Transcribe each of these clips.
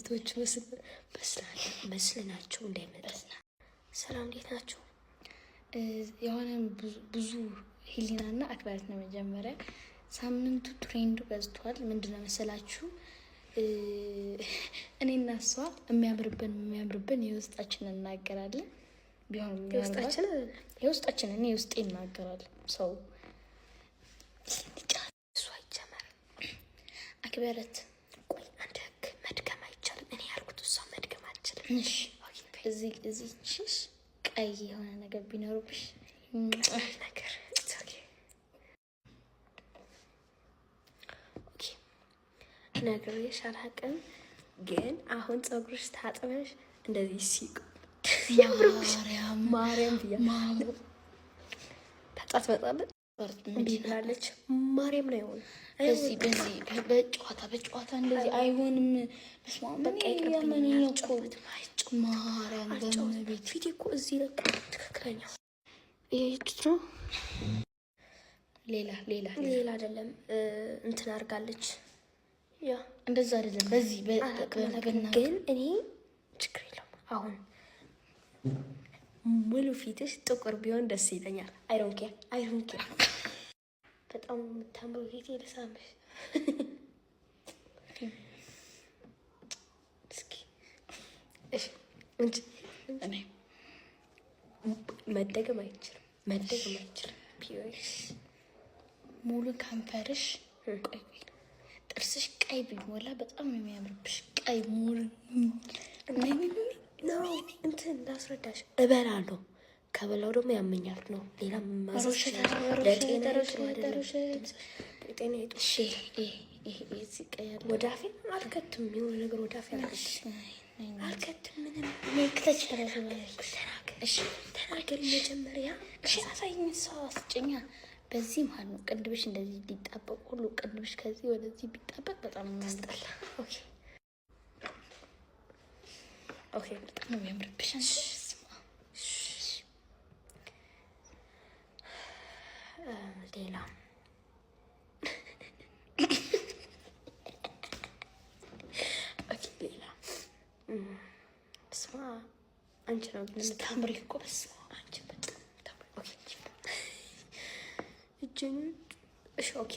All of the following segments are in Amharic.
ሴቶች መስለናቸው እንዳይመጣ። ሰላም እንዴት ናቸው? የሆነ ብዙ ሂሊናና አክባሪት ነው። መጀመሪያ ሳምንቱ ትሬንዱ በዝቷል። ምንድነው መሰላችሁ? እኔና እሷ የሚያምርብን የውስጣችንን እናገራለን። ቢሆንም የውስጣችን እኔ ውስጤ እናገራል። ሰው እሷ ይጀመር አክበረት ቆይ አንድ ህግ መድገም አይቻልም። እኔ ያልኩት እሷ መድገም አትችልም። እሺ እዚህሽ ቀይ የሆነ ነገር ቢኖርብሽ ነገር ነግሬሽ አላውቅም፣ ግን አሁን ፀጉርሽ ታጥበሽ እንደዚህ ሲቁ ማርያም ብያለሁ። ታጣጥበጣለች እንዴ ብላለች። ማርያም ነው ይሆን እዚህ በጨዋታ እንደዚህ አይሆንም። በስማም በቃ ይቀርብኝ እኮ ማርያም በመቤት ፊቴ እኮ እዚህ ለካ ትክክለኛው ይሄ ነው። ሌላ አይደለም እንትን አድርጋለች። ያ እንደዛ አይደለም። በዚህ ግን እኔ ችግር የለውም። አሁን ሙሉ ፊትሽ ጥቁር ቢሆን ደስ ይለኛል። አይሮን ኬር በጣም የምታምሩ ፊት ልሳምሽ። እስኪ እሺ መደገም አይችልም። ፒዩርሽ ሙሉ ከንፈርሽ ቆይ ጥርስሽ ቀይ ቢሞላ በጣም ነው የሚያምርብሽ። ቀይ ሙሉ ነው እንትን ላስረዳሽ። እበላለሁ፣ ከበላው ደግሞ ያመኛል ነው። ሌላ ማዘሽ ወደ አፌ አልከትም። የሆነ ነገር ወደ አፌ አልከትም። ምንም ተናገሪ መጀመሪያ። አሳይኝ። ሰው አስጭኛ በዚህ ማለት ነው። ቅንድብሽ እንደዚህ ሊጣበቅ ሁሉ ቅንድብሽ ከዚህ ወደዚህ ቢጣበቅ በጣም ያስጠላ። ኦኬ በጣም ነው የሚያምርብሽ። ሌላ ስማ አንቺ ነው ግን ታምሪ እኮ በስመ አብ አንቺ በጣም ታምሪ። ኦኬ እጅን እሺ ኦኬ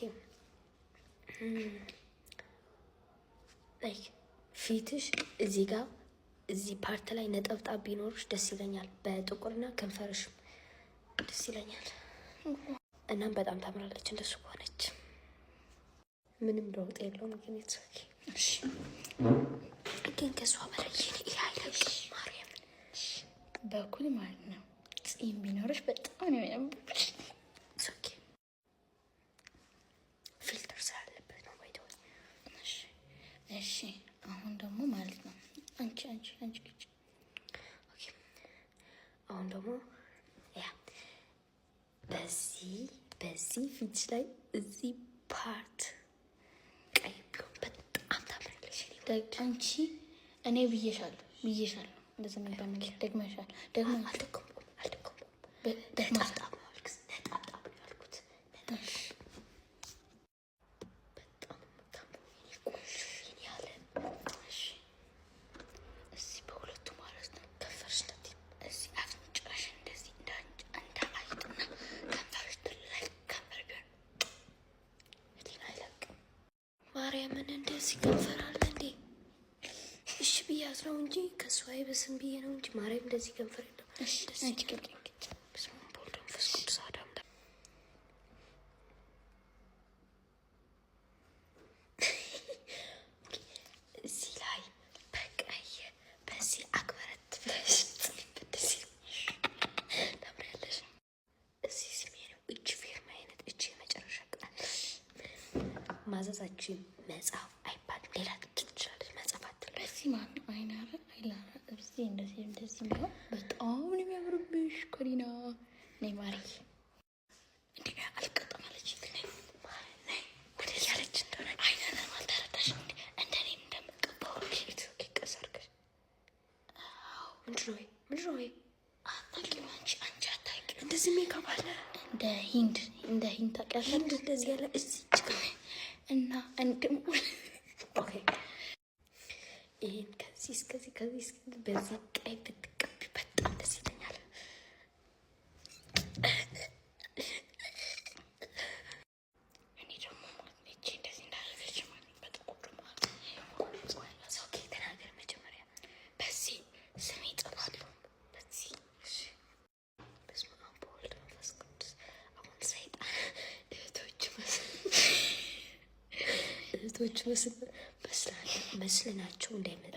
ላይክ ፊትሽ እዚህ ጋር እዚህ ፓርት ላይ ነጠብጣብ ቢኖርሽ ደስ ይለኛል። በጥቁርና ከንፈርሽ ደስ ይለኛል። እናም በጣም ታምራለች እንደሱ ከሆነች ምንም ለውጥ የለውም። ግን ይትሰኪ እሺ ግን ከሷ በላይ ይሄ አይደለም። ማርያም በኩል ማለት ነው። ጺም ቢኖርሽ በጣም ነው የሚያምርብሽ። ኦኬ ፊልተር ስላለበት ነው ወይ ደው። እሺ አሁን ደግሞ ማለት ነው አንቺ ኦኬ አሁን ደግሞ ያ በዚህ ፊትሽ ላይ እዚህ ፓርት ቀይ ቢሆን በጣም ታምራለሽ። አንቺ እኔ ብዬሻለሁ እንደዛ የሚባል ነገር ደግመሻል። አልደገምኩም ደግመሻል። ነጣጣብ ነው ያልኩት። በጣም የምታምሩ ቆንጆ ያለ እዚህ በሁለቱ ማለት ነው። ከንፈርሽ እዚህ አፍንጫሽ እንደዚህ እንደ አይጥና ከንፈርሽ ትላይ ከንፈር ቢሆን ሌላ አይለቅም። ማርያምን እንደዚህ ከንፈር አለ እንዴ? እሺ ብያዝ ነው እንጂ ከሱ አይበስም ብዬ ነው እንጂ ማርያም እንደዚህ ከንፈር የለው። እሺ አንቺ ከብኝ በስመ አብ ወወልድ ወመንፈስ ቅዱስ አሐዱ አምላክ። እዚህ ላይ በቀይ በዚህ አክበረት ብለሽ ጽፍበት ታምሪያለሽ። እዚህ ስሜ ነው። እጅ ፌርማ አይነት እጅ የመጨረሻ ቅጣት ማዘዛችን መጽሐፍ አይባልም። ሌላ ትችላለች መጽሐፍ አትል። በዚህ ማለት ነው አይላራ እዚህ እንደዚህ ቢሆን በጣም ነው የሚያምርብሽ። ኮሪና ነይ ማሪ እንዴ አልቀጠማለች ወደ ያለች እንደሆነ አይናራ ማልተረዳሽ እንዴ እንደኔም እንደምቀባው ኬት ከሰርከሽ ምንድነው አታውቂም አንቺ አታውቂም። እንደዚህ ሜካፕ አለ እንደ ሂንድ ታውቂያለሽ? እንደዚህ ያለ እዚህ እና እንድም ኦኬ ይሄን ከዚህ እስከዚህ በዚህ ቀይ ብትቀቢ በጣም ደስ ይለኛል። እኔ ደግሞ እቺ እንደዚህ እንዳደረገች ማለት በጥቁር ማለት ሰው ተናገር መጀመሪያ። በዚህ ስሜ እጠራለሁ። በዚህ በስመ አብ ወወልድ ወመንፈስ ቅዱስ። አሁን ሰይጣን እህቶች መስለናቸው እንዳይመጣ